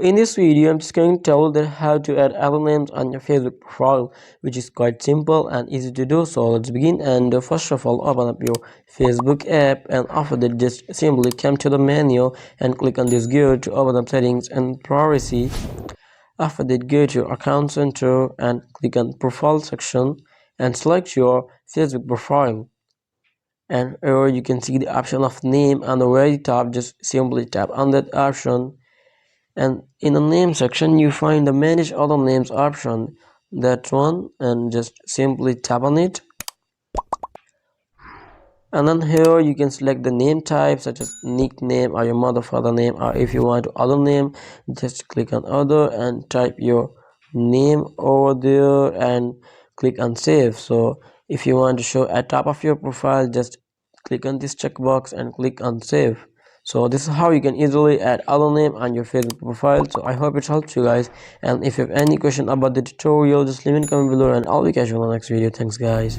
in this video, I'm just going to tell you that how to add album names on your Facebook profile, which is quite simple and easy to do. So let's begin. And first of all, open up your Facebook app, and after that, just simply come to the menu and click on this gear to open up settings and privacy. After that, go to account center and click on profile section and select your Facebook profile. And here you can see the option of name on the very top. Just simply tap on that option, and in the name section you find the manage other names option, that one, and just simply tap on it. And then here you can select the name type such as nickname or your mother father name, or if you want other name, just click on other and type your name over there and click on save. So if you want to show at top of your profile, just click on this checkbox and click on save. So this is how you can easily add other name on your Facebook profile. So I hope it helps you guys, and if you have any question about the tutorial, just leave in comment below and I'll be catching you on the next video. Thanks guys.